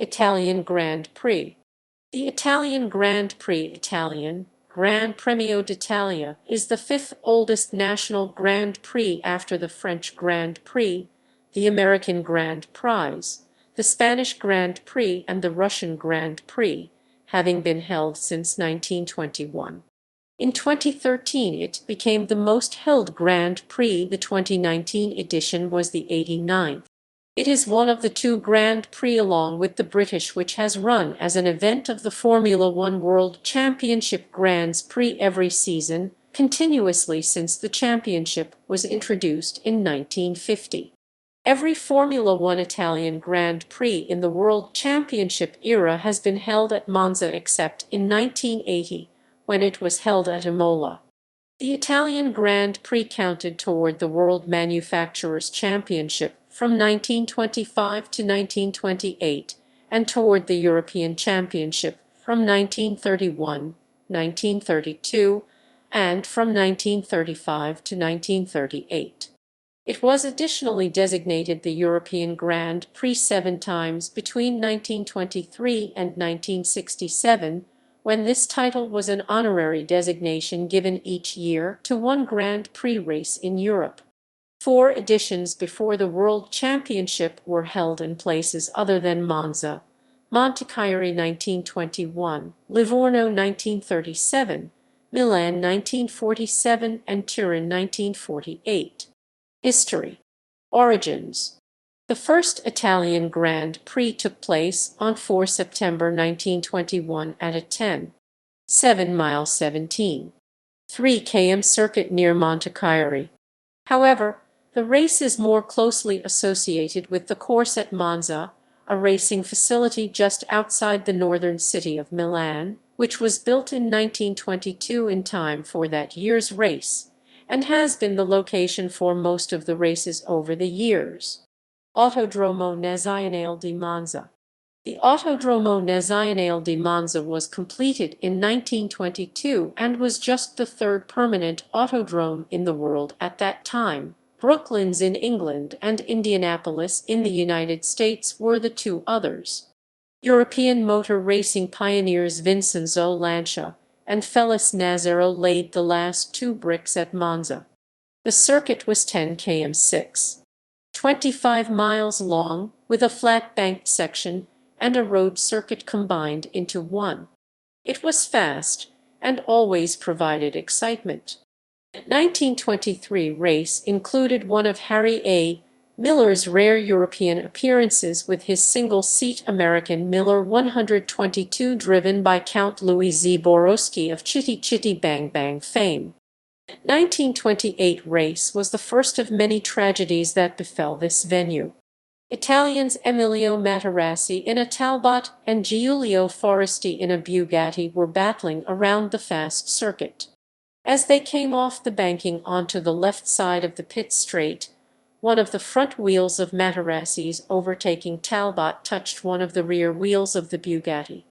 Italian Grand Prix. The Italian Grand Prix, Italian Gran Premio d'Italia, is the fifth oldest national Grand Prix after the French Grand Prix, the American Grand Prix, the Spanish Grand Prix and the Russian Grand Prix, having been held since 1921. In 2013 it became the most held Grand Prix. The 2019 edition was the 89th. It is one of the two Grand Prix along with the British which has run as an event of the Formula One World Championship Grand Prix every season, continuously since the championship was introduced in 1950. Every Formula One Italian Grand Prix in the World Championship era has been held at Monza except in 1980, when it was held at Imola. The Italian Grand Prix counted toward the World Manufacturers' Championship from 1925 to 1928 and toward the European Championship from 1931, 1932, and from 1935 to 1938. It was additionally designated the European Grand Prix 7 times between 1923 and 1967, when this title was an honorary designation given each year to one Grand Prix race in Europe. 4 editions before the World Championship were held in places other than Monza: Montichiari 1921, Livorno 1937, Milan 1947, and Turin 1948. History. Origins. The first Italian Grand Prix took place on 4 September 1921 at a 10.7-mile 17.3 km circuit near Montichiari. However, the race is more closely associated with the course at Monza, a racing facility just outside the northern city of Milan, which was built in 1922 in time for that year's race, and has been the location for most of the races over the years. Autodromo Nazionale di Monza. The Autodromo Nazionale di Monza was completed in 1922 and was just the third permanent autodrome in the world at that time. Brooklands in England and Indianapolis in the United States were the two others. European motor racing pioneers Vincenzo Lancia and Felice Nazzaro laid the last 2 bricks at Monza. The circuit was 10 km 6.25 miles long, with a flat banked section and a road circuit combined into one. It was fast and always provided excitement. The 1923 race included one of Harry A. Miller's rare European appearances with his single-seat American Miller 122 driven by Count Louis Zborowski of Chitty Chitty Bang Bang fame. The 1928 race was the first of many tragedies that befell this venue. Italians Emilio Materassi in a Talbot and Giulio Foresti in a Bugatti were battling around the fast circuit. As they came off the banking onto the left side of the pit straight, one of the front wheels of Materassi's overtaking Talbot touched one of the rear wheels of the Bugatti.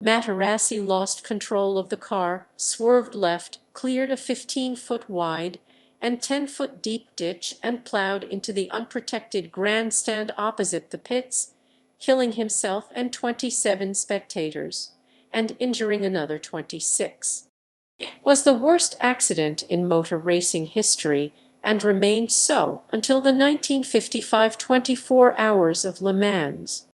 Materassi lost control of the car, swerved left, cleared a 15-foot wide and 10-foot deep ditch and plowed into the unprotected grandstand opposite the pits, killing himself and 27 spectators, and injuring another 26. It was the worst accident in motor racing history and remained so until the 1955 24 Hours of Le Mans.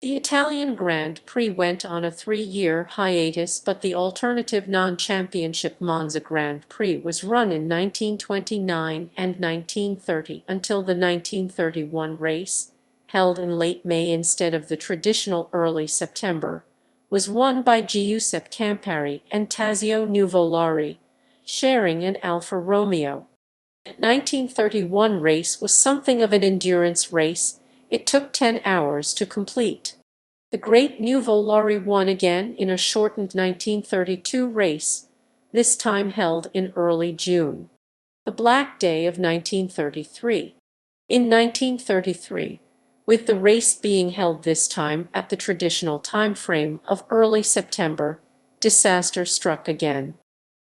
The Italian Grand Prix went on a 3-year hiatus, but the alternative non-championship Monza Grand Prix was run in 1929 and 1930 until the 1931 race, held in late May instead of the traditional early September, was won by Giuseppe Campari and Tazio Nuvolari, sharing an Alfa Romeo. The 1931 race was something of an endurance race. It took 10 hours to complete. The great Nuvolari won again in a shortened 1932 race, this time held in early June. The Black Day of 1933. In 1933, with the race being held this time at the traditional time frame of early September, disaster struck again.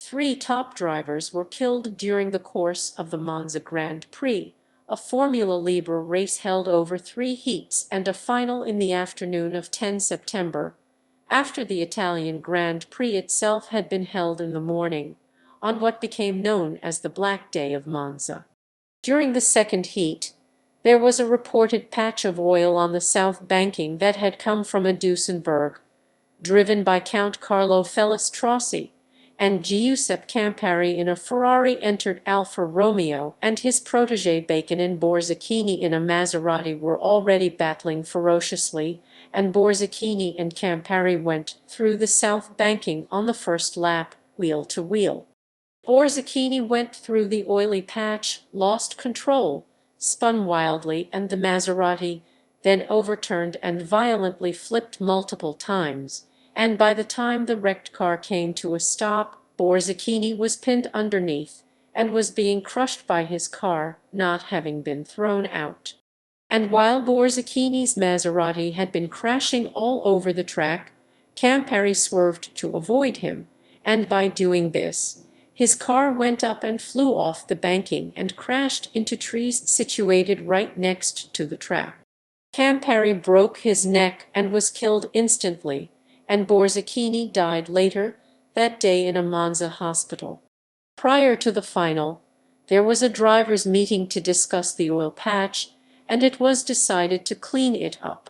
3 top drivers were killed during the course of the Monza Grand Prix, a Formula Libre race held over 3 heats and a final in the afternoon of 10 September, after the Italian Grand Prix itself had been held in the morning, on what became known as the Black Day of Monza. During the second heat, there was a reported patch of oil on the south banking that had come from a Duesenberg, driven by Count Carlo Felistrossi, and Giuseppe Campari in a Ferrari entered Alfa Romeo, and his protégé Bacon and Borzacchini in a Maserati were already battling ferociously, and Borzacchini and Campari went through the south banking on the first lap, wheel to wheel. Borzacchini went through the oily patch, lost control, spun wildly, and the Maserati then overturned and violently flipped multiple times, and by the time the wrecked car came to a stop, Borzacchini was pinned underneath and was being crushed by his car, not having been thrown out. And while Borzacchini's Maserati had been crashing all over the track, Campari swerved to avoid him, and by doing this, his car went up and flew off the banking and crashed into trees situated right next to the track. Campari broke his neck and was killed instantly, and Borzacchini died later that day in a Monza hospital. Prior to the final, there was a drivers' meeting to discuss the oil patch, and it was decided to clean it up.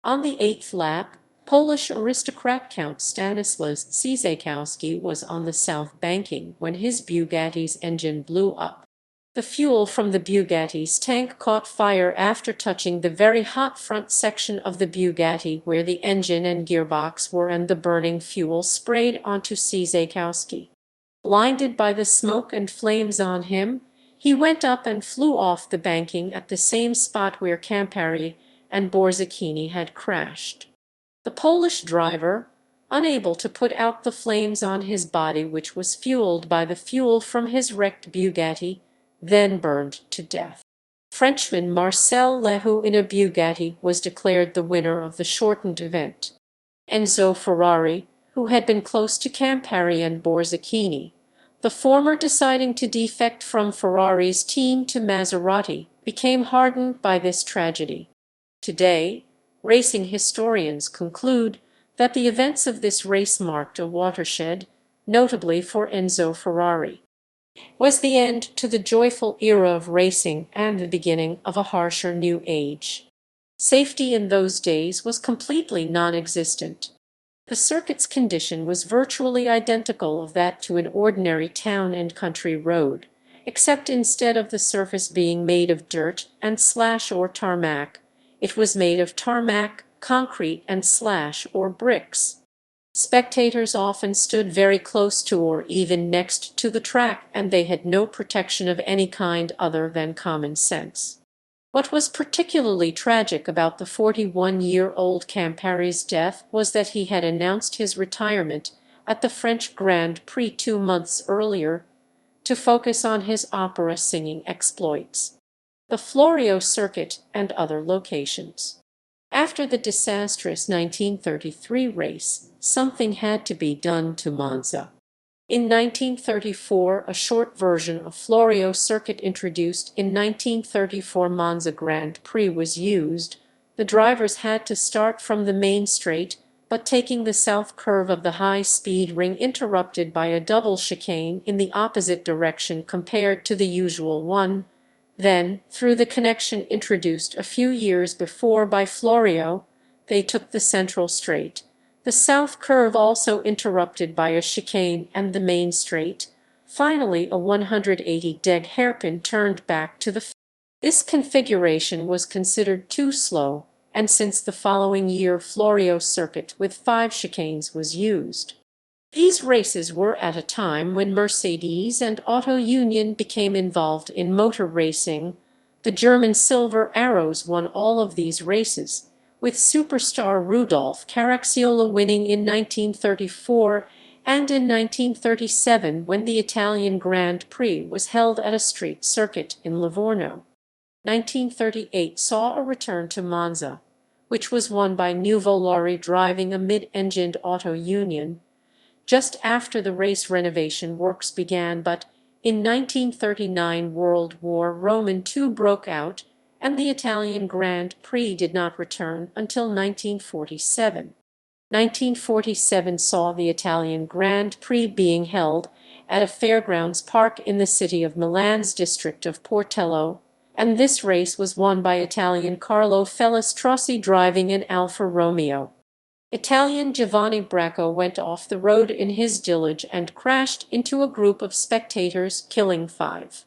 On the 8th lap, Polish aristocrat Count Stanislas Ciszekowski was on the south banking when his Bugatti's engine blew up. The fuel from the Bugatti's tank caught fire after touching the very hot front section of the Bugatti where the engine and gearbox were, and the burning fuel sprayed onto Ciszekowski. Blinded by the smoke and flames on him, he went up and flew off the banking at the same spot where Campari and Borzacchini had crashed. The Polish driver, unable to put out the flames on his body, which was fueled by the fuel from his wrecked Bugatti, then burned to death. Frenchman Marcel Lehoux in a Bugatti was declared the winner of the shortened event. Enzo Ferrari, who had been close to Campari and Borzacchini, the former deciding to defect from Ferrari's team to Maserati, became hardened by this tragedy. Today, racing historians conclude that the events of this race marked a watershed, notably for Enzo Ferrari. Was the end to the joyful era of racing and the beginning of a harsher new age. Safety in those days was completely non-existent. The circuit's condition was virtually identical of that to an ordinary town and country road, except instead of the surface being made of dirt and slash or tarmac, it was made of tarmac, concrete, and slash or bricks. Spectators often stood very close to or even next to the track, and they had no protection of any kind other than common sense. What was particularly tragic about the 41-year-old Campari's death was that he had announced his retirement at the French Grand Prix 2 months earlier to focus on his opera singing exploits, the Florio circuit, and other locations. After the disastrous 1933 race, something had to be done to Monza. In 1934, a short version of Florio circuit introduced in 1934 Monza Grand Prix was used. The drivers had to start from the main straight, but taking the south curve of the high-speed ring interrupted by a double chicane in the opposite direction compared to the usual one. Then, through the connection introduced a few years before by Florio, they took the central straight, the south curve also interrupted by a chicane, and the main straight. Finally, a 180-degree hairpin turned back to the field. This configuration was considered too slow, and since the following year Florio circuit with 5 chicanes was used. These races were at a time when Mercedes and Auto Union became involved in motor racing. The German Silver Arrows won all of these races, with superstar Rudolf Caracciola winning in 1934 and in 1937 when the Italian Grand Prix was held at a street circuit in Livorno. 1938 saw a return to Monza, which was won by Nuvolari driving a mid-engined Auto Union, just after the race renovation works began, but In 1939 World War Roman II broke out, and the Italian Grand Prix did not return until 1947. 1947 saw the Italian Grand Prix being held at a fairgrounds park in the city of Milan's district of Portello, and this race was won by Italian Carlo Fellestrossi driving an Alfa Romeo. Italian Giovanni Bracco went off the road in his Gilage and crashed into a group of spectators, killing 5.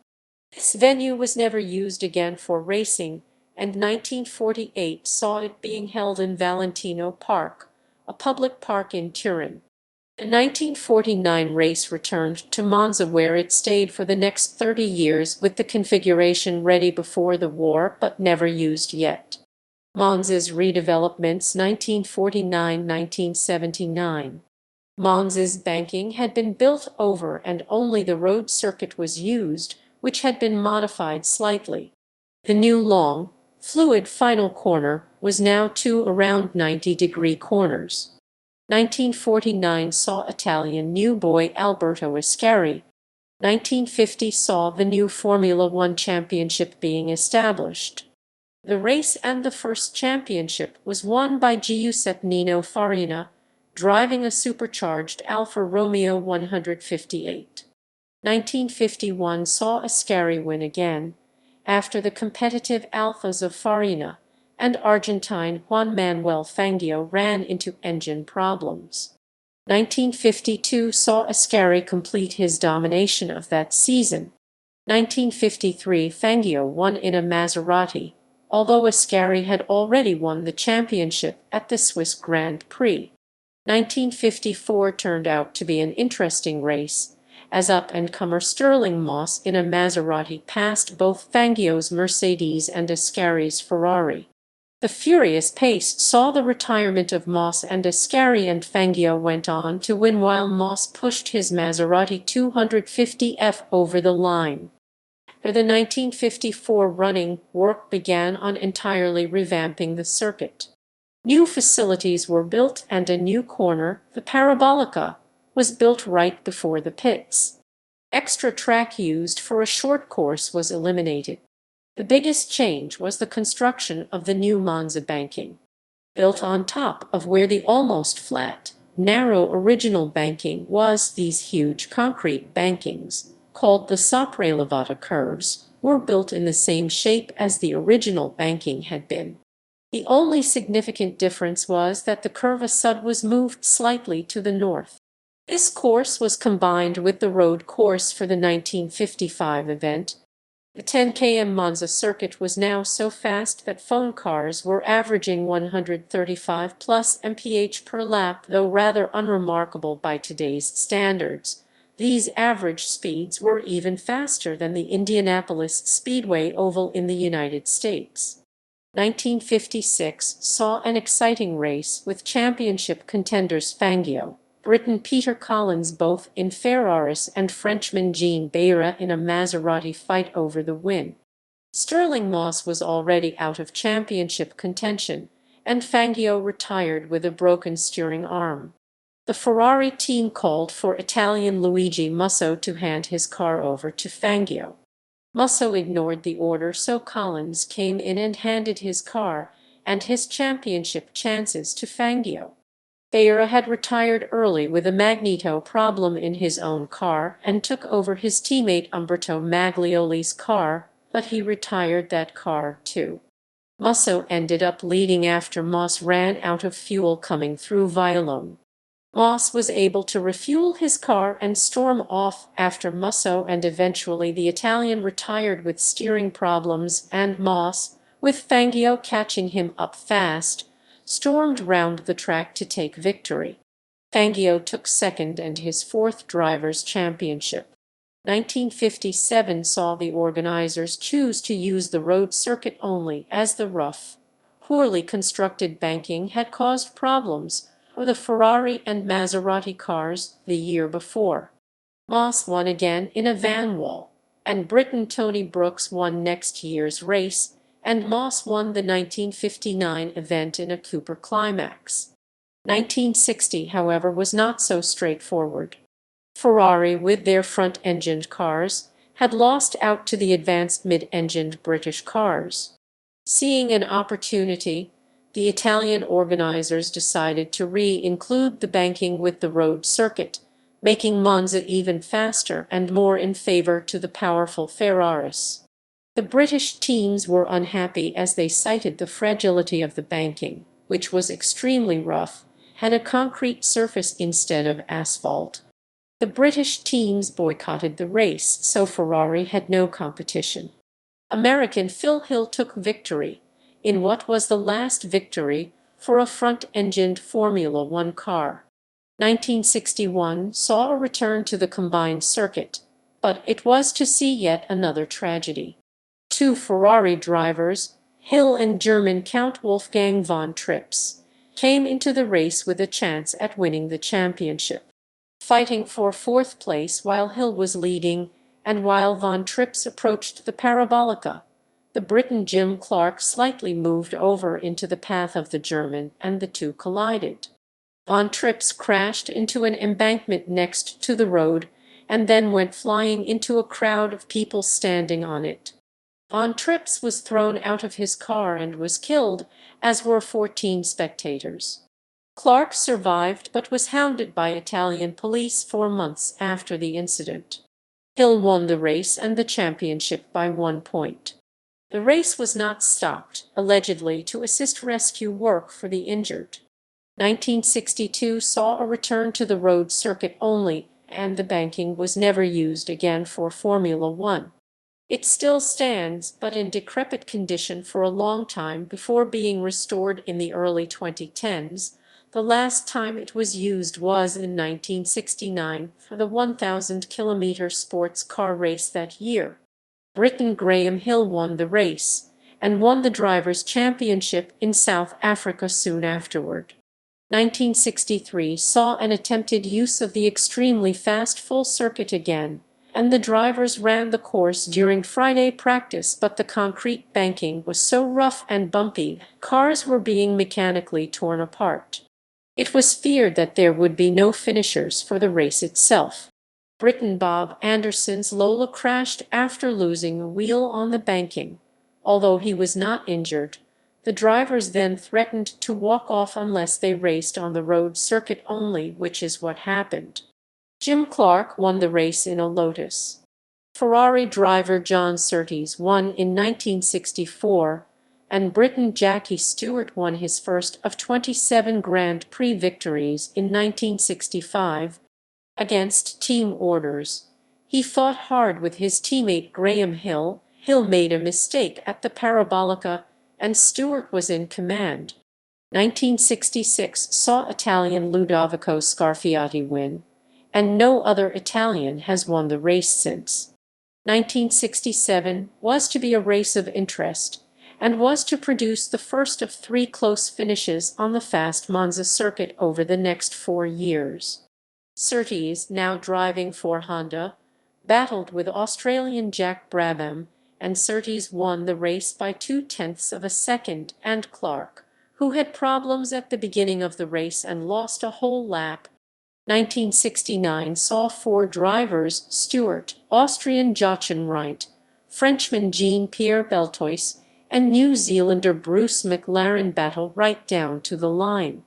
This venue was never used again for racing, and 1948 saw it being held in Valentino Park, a public park in Turin. The 1949 race returned to Monza, where it stayed for the next 30 years with the configuration ready before the war but never used yet. Monza's redevelopments 1949–1979. Monza's banking had been built over and only the road circuit was used, which had been modified slightly. The new long, fluid final corner was now 2 around 90-degree corners. 1949 saw Italian new boy Alberto Ascari. 1950 saw the new Formula One championship being established. The race and the first championship was won by Giuseppe Nino Farina, driving a supercharged Alfa Romeo 158. 1951 saw Ascari win again, after the competitive Alfas of Farina and Argentine Juan Manuel Fangio ran into engine problems. 1952 saw Ascari complete his domination of that season. 1953 Fangio won in a Maserati, although Ascari had already won the championship at the Swiss Grand Prix. 1954 turned out to be an interesting race, as up-and-comer Stirling Moss in a Maserati passed both Fangio's Mercedes and Ascari's Ferrari. The furious pace saw the retirement of Moss and Ascari, and Fangio went on to win while Moss pushed his Maserati 250F over the line. For the 1954 running, work began on entirely revamping the circuit. New facilities were built and a new corner, the Parabolica, was built right before the pits. Extra track used for a short course was eliminated. The biggest change was the construction of the new Monza banking. Built on top of where the almost flat, narrow original banking was, these huge concrete bankings, called the sopraelevata curves, were built in the same shape as the original banking had been. The only significant difference was that the curva sud was moved slightly to the north. This course was combined with the road course for the 1955 event. The 10 km Monza circuit was now so fast that phone cars were averaging 135 plus mph per lap, though rather unremarkable by today's standards. These average speeds were even faster than the Indianapolis Speedway Oval in the United States. 1956 saw an exciting race with championship contenders Fangio, Briton Peter Collins both in Ferraris, and Frenchman Jean Beira in a Maserati fight over the win. Stirling Moss was already out of championship contention, and Fangio retired with a broken steering arm. The Ferrari team called for Italian Luigi Musso to hand his car over to Fangio. Musso ignored the order, so Collins came in and handed his car and his championship chances to Fangio. Beira had retired early with a magneto problem in his own car and took over his teammate Umberto Maglioli's car, but he retired that car too. Musso ended up leading after Moss ran out of fuel coming through Vialone. Moss was able to refuel his car and storm off after Musso, and eventually the Italian retired with steering problems, and Moss, with Fangio catching him up fast, stormed round the track to take victory. Fangio took second and his fourth Drivers' Championship. 1957 saw the organizers choose to use the road circuit only, as the rough, poorly constructed banking had caused problems for the Ferrari and Maserati cars the year before. Moss won again in a van wall, and Briton Tony Brooks won next year's race, and Moss won the 1959 event in a Cooper Climax. 1960, however, was not so straightforward. Ferrari, with their front-engined cars, had lost out to the advanced mid-engined British cars. Seeing an opportunity, the Italian organizers decided to re-include the banking with the road circuit, making Monza even faster and more in favor to the powerful Ferraris. The British teams were unhappy as they cited the fragility of the banking, which was extremely rough, had a concrete surface instead of asphalt. The British teams boycotted the race, so Ferrari had no competition. American Phil Hill took victory, in what was the last victory for a front-engined Formula One car. 1961 saw a return to the combined circuit, but it was to see yet another tragedy. Two Ferrari drivers, Hill and German Count Wolfgang von Trips, came into the race with a chance at winning the championship, fighting for fourth place while Hill was leading and while von Trips approached the parabolica. The Briton Jim Clark slightly moved over into the path of the German, and the two collided. Von Trips crashed into an embankment next to the road and then went flying into a crowd of people standing on it. Von Trips was thrown out of his car and was killed, as were 14 spectators. Clark survived but was hounded by Italian police for months after the incident. Hill won the race and the championship by 1 point. The race was not stopped, allegedly to assist rescue work for the injured. 1962 saw a return to the road circuit only, and the banking was never used again for Formula One. It still stands, but in decrepit condition for a long time before being restored in the early 2010s. The last time it was used was in 1969 for the 1,000-kilometer sports car race that year. Briton Graham Hill won the race, and won the Drivers' Championship in South Africa soon afterward. 1963 saw an attempted use of the extremely fast full circuit again, and the drivers ran the course during Friday practice, but the concrete banking was so rough and bumpy, cars were being mechanically torn apart. It was feared that there would be no finishers for the race itself. Briton Bob Anderson's Lola crashed after losing a wheel on the banking. Although he was not injured, the drivers then threatened to walk off unless they raced on the road circuit only, which is what happened. Jim Clark won the race in a Lotus. Ferrari driver John Surtees won in 1964, and Briton Jackie Stewart won his first of 27 Grand Prix victories in 1965. Against team orders, he fought hard with his teammate Graham Hill. Hill made a mistake at the parabolica, and Stewart was in command. 1966 saw Italian Ludovico Scarfiati win, and no other Italian has won the race since. 1967 was to be a race of interest, and was to produce the first of 3 close finishes on the fast Monza circuit over the next 4 years. Surtees, now driving for Honda, battled with Australian Jack Brabham, and Surtees won the race by 0.2 of a second, and Clark, who had problems at the beginning of the race and lost a whole lap. 1969 saw 4 drivers, Stewart, Austrian Jochen Rindt, Frenchman Jean-Pierre Beltois, and New Zealander Bruce McLaren battle right down to the line.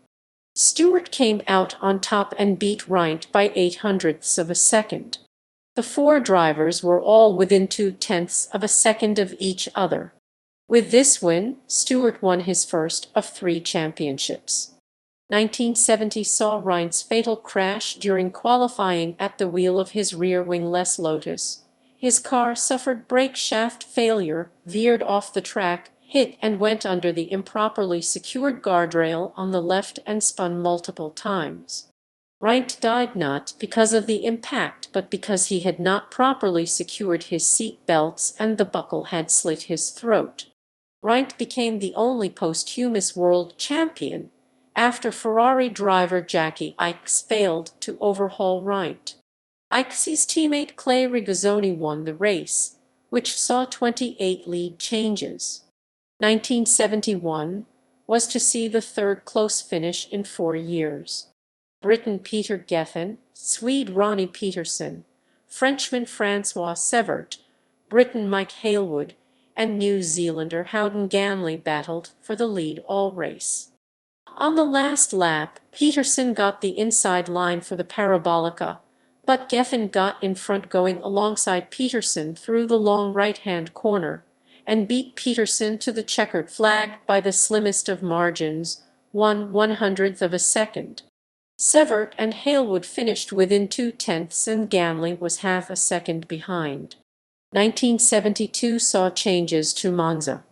Stewart came out on top and beat Rindt by 0.08 of a second. The 4 drivers were all within 0.2 of a second of each other. With this win, Stewart won his first of 3 championships. 1970 saw Reince's fatal crash during qualifying at the wheel of his rear-wingless Lotus. His car suffered brake shaft failure, veered off the track, hit and went under the improperly secured guardrail on the left and spun multiple times. Reince died not because of the impact but because he had not properly secured his seat belts and the buckle had slit his throat. Reince became the only posthumous world champion after Ferrari driver Jackie Ickx failed to overhaul Reince. Ickx's teammate Clay Regazzoni won the race, which saw 28 lead changes. 1971 was to see the 3rd close finish in 4 years. Briton Peter Gethin, Swede Ronnie Peterson, Frenchman Francois Severt, Briton Mike Hailwood, and New Zealander Howden Ganley battled for the lead all race. On the last lap, Peterson got the inside line for the Parabolica, but Gethin got in front going alongside Peterson through the long right-hand corner and beat Peterson to the checkered flag by the slimmest of margins, 1/100th of a second. Severt and Hailwood finished within 2/10 and Ganley was half a second behind. 1972 saw changes to Monza.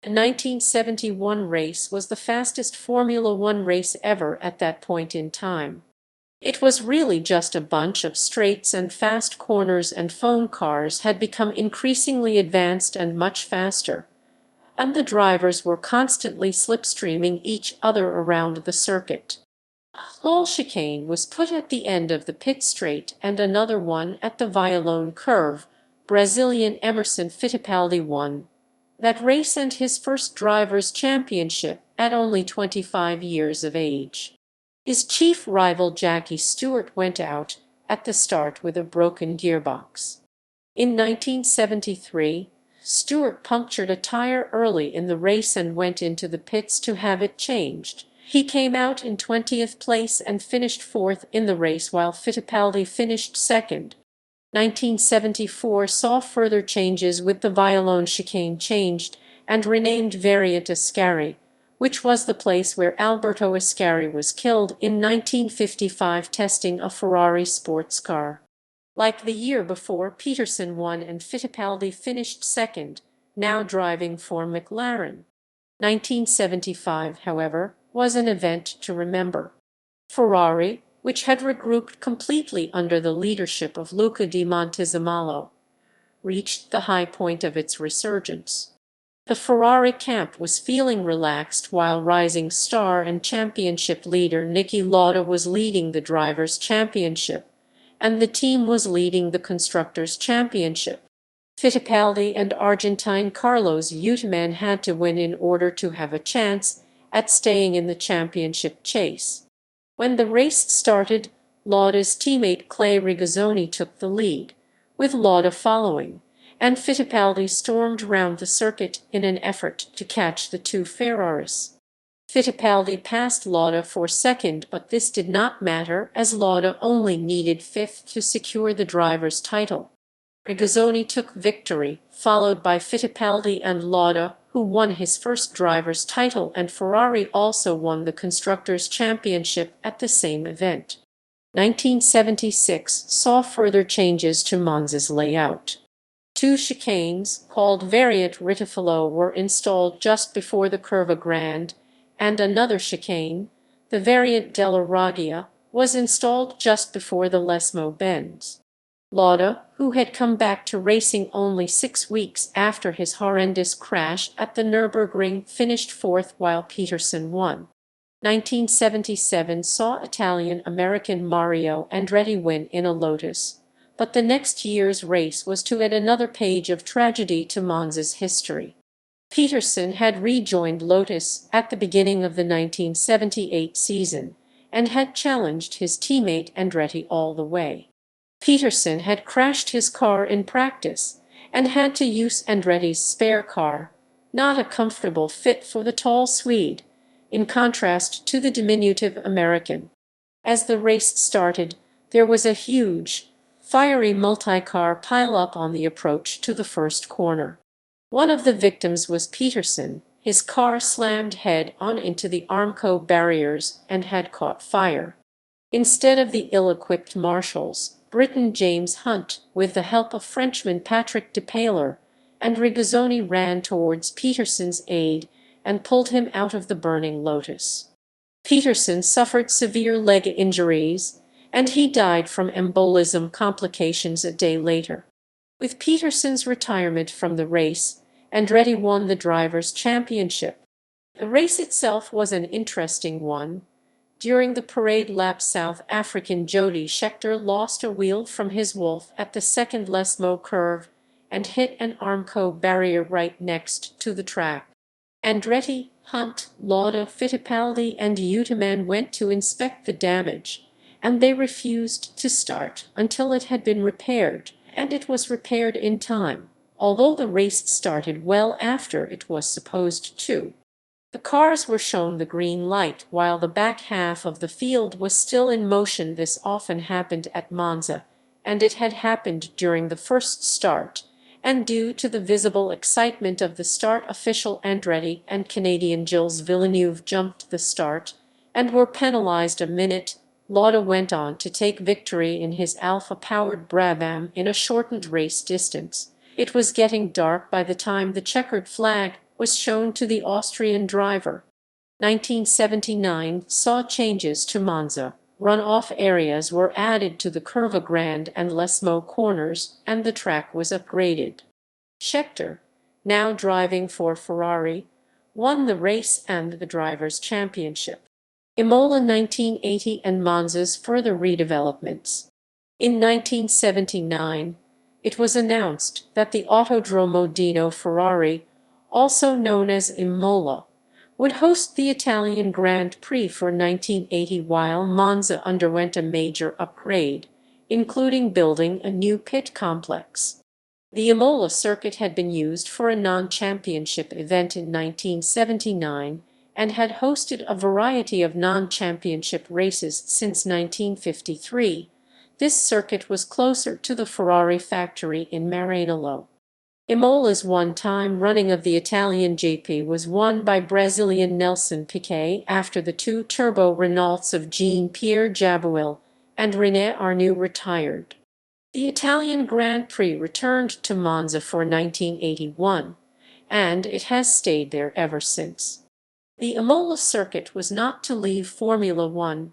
The 1971 race was the fastest Formula One race ever at that point in time. It was really just a bunch of straights and fast corners, and phone cars had become increasingly advanced and much faster, and the drivers were constantly slipstreaming each other around the circuit. A small chicane was put at the end of the pit straight and another one at the Vialone curve. Brazilian Emerson Fittipaldi won that race and his first driver's championship at only 25 years of age. His chief rival Jackie Stewart went out at the start with a broken gearbox. In 1973, Stewart punctured a tire early in the race and went into the pits to have it changed. He came out in 20th place and finished fourth in the race while Fittipaldi finished second. 1974 saw further changes with the Vialone chicane changed and renamed Variant Ascari, which was the place where Alberto Ascari was killed in 1955 testing a Ferrari sports car. Like the year before, Peterson won and Fittipaldi finished second, now driving for McLaren. 1975, however, was an event to remember. Ferrari, which had regrouped completely under the leadership of Luca di Montezemolo, reached the high point of its resurgence. The Ferrari camp was feeling relaxed while rising star and championship leader Niki Lauda was leading the Drivers' Championship, and the team was leading the Constructors' Championship. Fittipaldi and Argentine Carlos Reutemann had to win in order to have a chance at staying in the championship chase. When the race started, Lauda's teammate Clay Regazzoni took the lead, with Lauda following, and Fittipaldi stormed round the circuit in an effort to catch the two Ferraris. Fittipaldi passed Lauda for second, but this did not matter as Lauda only needed fifth to secure the driver's title. Regazzoni took victory, followed by Fittipaldi and Lauda, who won his first driver's title, and Ferrari also won the Constructors' Championship at the same event. 1976 saw further changes to Monza's layout. Two chicanes, called Variant Ritifolo, were installed just before the Curva Grande, and another chicane, the Variant della Raggia, was installed just before the Lesmo bends. Lauda, who had come back to racing only 6 weeks after his horrendous crash at the Nürburgring, finished fourth while Peterson won. 1977 saw Italian-American Mario Andretti win in a Lotus, but the next year's race was to add another page of tragedy to Monza's history. Peterson had rejoined Lotus at the beginning of the 1978 season and had challenged his teammate Andretti all the way. Peterson had crashed his car in practice and had to use Andretti's spare car, not a comfortable fit for the tall Swede, in contrast to the diminutive American. As the race started, there was a huge, fiery multi-car pile-up on the approach to the first corner. One of the victims was Peterson. His car slammed head-on into the Armco barriers and had caught fire. Instead of the ill-equipped marshals, Briton James Hunt, with the help of Frenchman Patrick Depailler, and Regazzoni ran towards Peterson's aid and pulled him out of the burning Lotus. Peterson suffered severe leg injuries, and he died from embolism complications a day later. With Peterson's retirement from the race, Andretti won the Drivers' Championship. The race itself was an interesting one. During the parade lap, South African Jody Scheckter lost a wheel from his Wolf at the second Lesmo curve and hit an Armco barrier right next to the track. Andretti, Hunt, Lauda, Fittipaldi and Reutemann went to inspect the damage, and they refused to start until it had been repaired, and it was repaired in time, although the race started well after it was supposed to. The cars were shown the green light while the back half of the field was still in motion. This often happened at Monza, and it had happened during the first start, and due to the visible excitement of the start, official Andretti and Canadian Gilles Villeneuve jumped the start and were penalized a minute. Lauda went on to take victory in his Alfa-powered Brabham in a shortened race distance. It was getting dark by the time the checkered flag was shown to the Austrian driver. 1979 saw changes to Monza. Run-off areas were added to the Curva Grande and Lesmo corners, and the track was upgraded. Scheckter, now driving for Ferrari, won the race and the Drivers' Championship. Imola 1980 and Monza's further redevelopments. In 1979, it was announced that the Autodromo Dino Ferrari, also known as Imola, would host the Italian Grand Prix for 1980 while Monza underwent a major upgrade, including building a new pit complex. The Imola circuit had been used for a non-championship event in 1979 and had hosted a variety of non-championship races since 1953. This circuit was closer to the Ferrari factory in Maranello. Imola's one-time running of the Italian GP was won by Brazilian Nelson Piquet after the two turbo Renaults of Jean-Pierre Jabouille and René Arnoux retired. The Italian Grand Prix returned to Monza for 1981, and it has stayed there ever since. The Imola circuit was not to leave Formula One.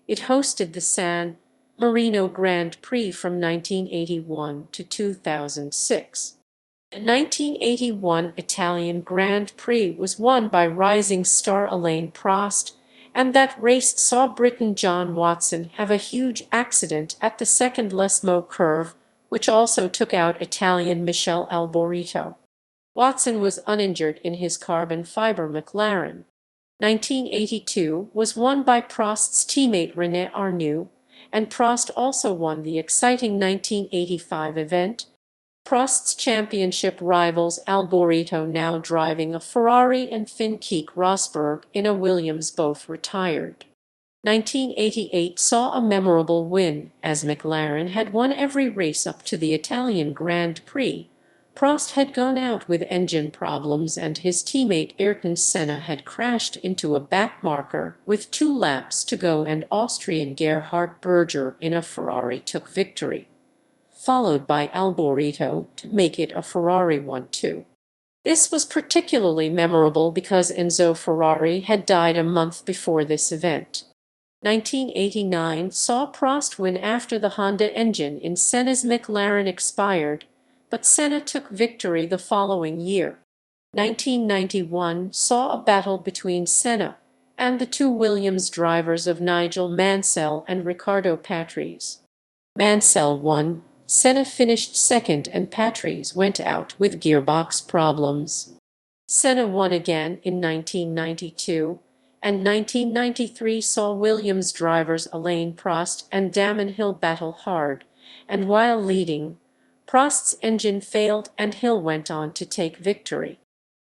It hosted the San Marino Grand Prix from 1981 to 2006. The 1981 Italian Grand Prix was won by rising star Alain Prost, and that race saw Briton John Watson have a huge accident at the second Lesmo curve, which also took out Italian Michele Alboreto. Watson was uninjured in his carbon fiber McLaren. 1982 was won by Prost's teammate René Arnoux, and Prost also won the exciting 1985 event. Prost's championship rivals Alboreto, now driving a Ferrari, and Finn Rosberg in a Williams, both retired. 1988 saw a memorable win, as McLaren had won every race up to the Italian Grand Prix. Prost had gone out with engine problems and his teammate Ayrton Senna had crashed into a backmarker with 2 laps to go, and Austrian Gerhard Berger in a Ferrari took victory, followed by Alboreto to make it a Ferrari 1-2. This was particularly memorable because Enzo Ferrari had died a month before this event. 1989 saw Prost win after the Honda engine in Senna's McLaren expired, but Senna took victory the following year. 1991 saw a battle between Senna and the 2 Williams drivers of Nigel Mansell and Riccardo Patrese. Mansell won, Senna finished second, and Patrese went out with gearbox problems. Senna won again in 1992, and 1993 saw Williams drivers Alain Prost and Damon Hill battle hard, and while leading, Prost's engine failed and Hill went on to take victory.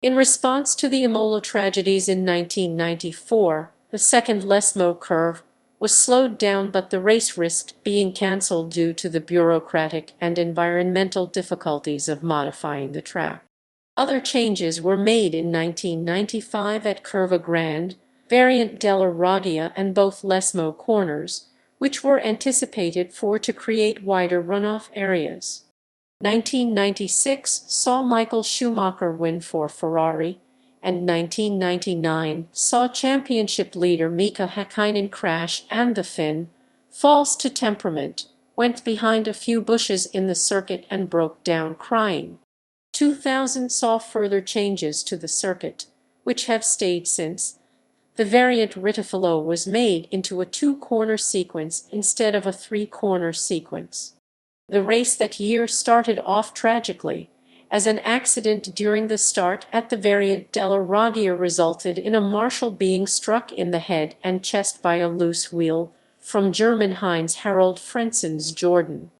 In response to the Imola tragedies in 1994, the second Lesmo curve was slowed down, but the race risked being cancelled due to the bureaucratic and environmental difficulties of modifying the track. Other changes were made in 1995 at Curva Grande, Variant della Radia, and both Lesmo corners, which were anticipated to create wider runoff areas. 1996 saw Michael Schumacher win for Ferrari, and 1999 saw championship leader Mika Häkkinen crash, and the Finn, false to temperament, went behind a few bushes in the circuit and broke down crying. 2000 saw further changes to the circuit, which have stayed since. The variant Rittifolo was made into a 2-corner sequence instead of a 3-corner sequence. The race that year started off tragically, as an accident during the start at the Variant della Radia resulted in a marshal being struck in the head and chest by a loose wheel, from German Heinz Harald Frenzen's Jordan.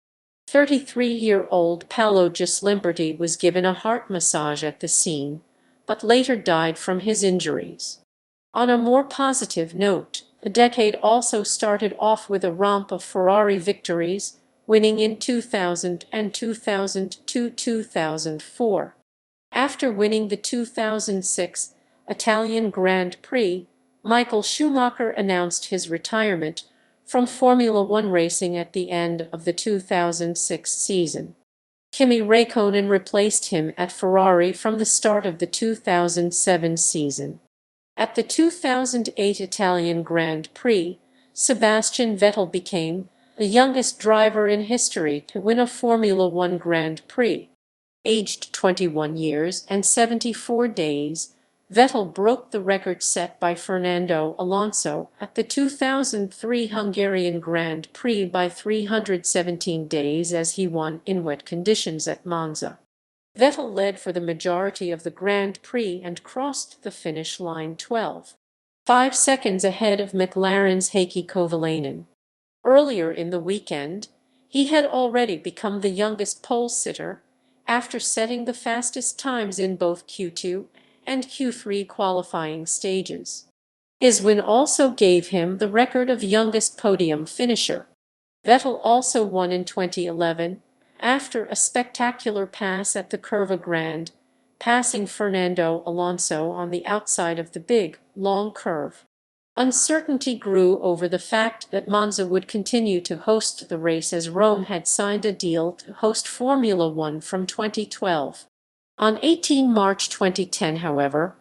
33-year-old Paolo Gislimberti was given a heart massage at the scene, but later died from his injuries. On a more positive note, the decade also started off with a romp of Ferrari victories, winning in 2000 and 2002-2004. After winning the 2006 Italian Grand Prix, Michael Schumacher announced his retirement from Formula One racing at the end of the 2006 season. Kimi Räikkönen replaced him at Ferrari from the start of the 2007 season. At the 2008 Italian Grand Prix, Sebastian Vettel became the youngest driver in history to win a Formula One Grand Prix. Aged 21 years and 74 days, Vettel broke the record set by Fernando Alonso at the 2003 Hungarian Grand Prix by 317 days as he won in wet conditions at Monza. Vettel led for the majority of the Grand Prix and crossed the finish line 12.5 seconds ahead of McLaren's Heikki Kovalainen. Earlier in the weekend, he had already become the youngest pole sitter, after setting the fastest times in both Q2 and Q3 qualifying stages. His win also gave him the record of youngest podium finisher. Vettel also won in 2011, after a spectacular pass at the Curva Grande, passing Fernando Alonso on the outside of the big, long curve. Uncertainty grew over the fact that Monza would continue to host the race as Rome had signed a deal to host Formula One from 2012. On 18 March 2010, however,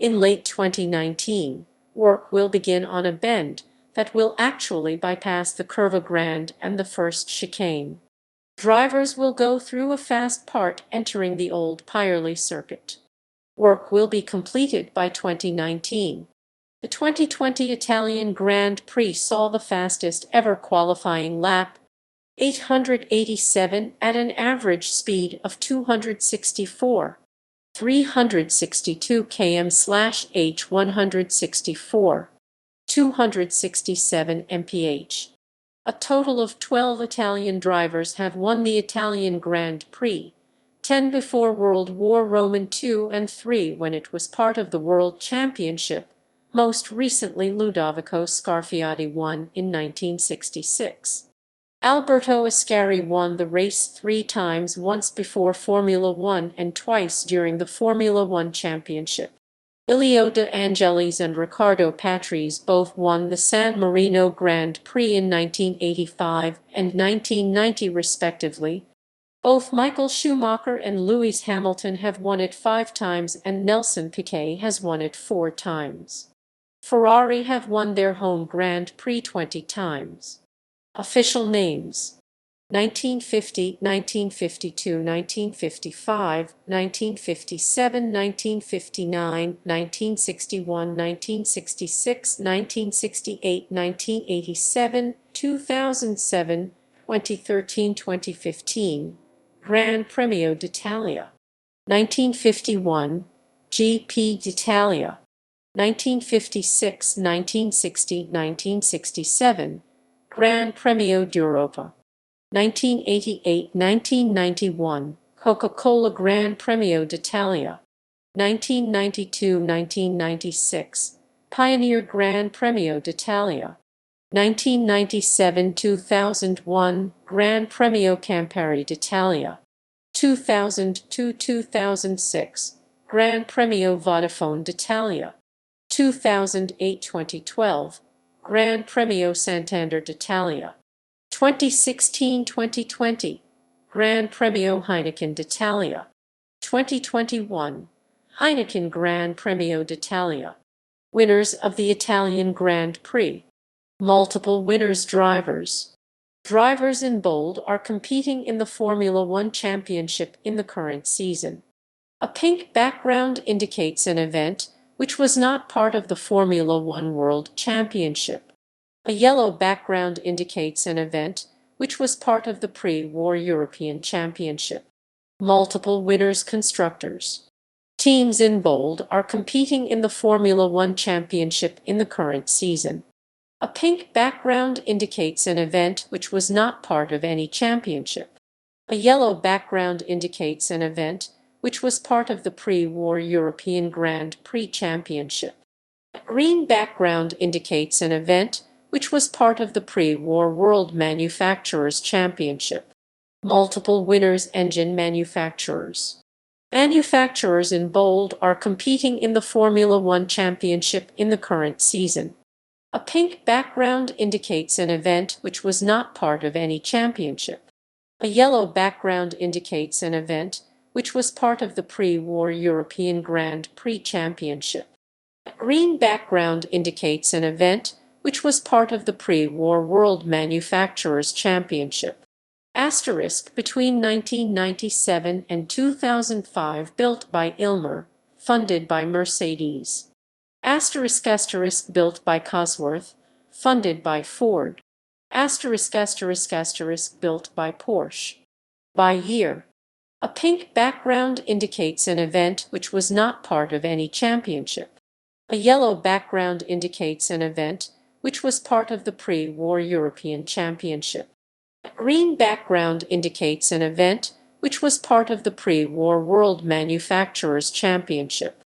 in late 2019, work will begin on a bend that will actually bypass the Curva Grande and the first chicane. Drivers will go through a fast part entering the old Pirelli circuit. Work will be completed by 2019. The 2020 Italian Grand Prix saw the fastest ever qualifying lap, 887 at an average speed of 362 km/h 164, 267 mph. A total of 12 Italian drivers have won the Italian Grand Prix, 10 before World War II and 3 when it was part of the World Championship. Most recently Ludovico Scarfiati won in 1966. Alberto Ascari won the race 3 times, once before Formula One and twice during the Formula One Championship. Elio De Angelis and Riccardo Patrese both won the San Marino Grand Prix in 1985 and 1990 respectively. Both Michael Schumacher and Lewis Hamilton have won it 5 times and Nelson Piquet has won it 4 times. Ferrari have won their home Grand Prix 20 times. Official names: 1950, 1952, 1955, 1957, 1959, 1961, 1966, 1968, 1987, 2007, 2013, 2015. Gran Premio d'Italia. 1951, GP d'Italia. 1956, 1960, 1967, Gran Premio d'Europa. 1988-1991, Coca-Cola Gran Premio d'Italia. 1992-1996, Pioneer Gran Premio d'Italia. 1997-2001, Gran Premio Campari d'Italia. 2002-2006, Gran Premio Vodafone d'Italia. 2008-2012, Gran Premio Santander d'Italia. 2016-2020, Gran Premio Heineken d'Italia. 2021, Heineken Gran Premio d'Italia. Winners of the Italian Grand Prix. Multiple winners drivers. Drivers in bold are competing in the Formula One Championship in the current season. A pink background indicates an event which was not part of the Formula One World Championship. A yellow background indicates an event which was part of the pre-war European Championship. Multiple winners constructors. Teams in bold are competing in the Formula One Championship in the current season. A pink background indicates an event which was not part of any championship. A yellow background indicates an event which was part of the pre-war European Grand Prix Championship. A green background indicates an event which was part of the pre-war World Manufacturers Championship. Multiple winners engine manufacturers. Manufacturers in bold are competing in the Formula One Championship in the current season. A pink background indicates an event which was not part of any championship. A yellow background indicates an event which was part of the pre-war European Grand Prix Championship. A green background indicates an event which was part of the pre-war World Manufacturers Championship. Asterisk between 1997 and 2005 built by Ilmer, funded by Mercedes. Asterisk asterisk built by Cosworth, funded by Ford. Asterisk asterisk asterisk built by Porsche. By year. A pink background indicates an event which was not part of any championship. A yellow background indicates an event which was part of the pre-war European Championship. A green background indicates an event which was part of the pre-war World Manufacturers Championship.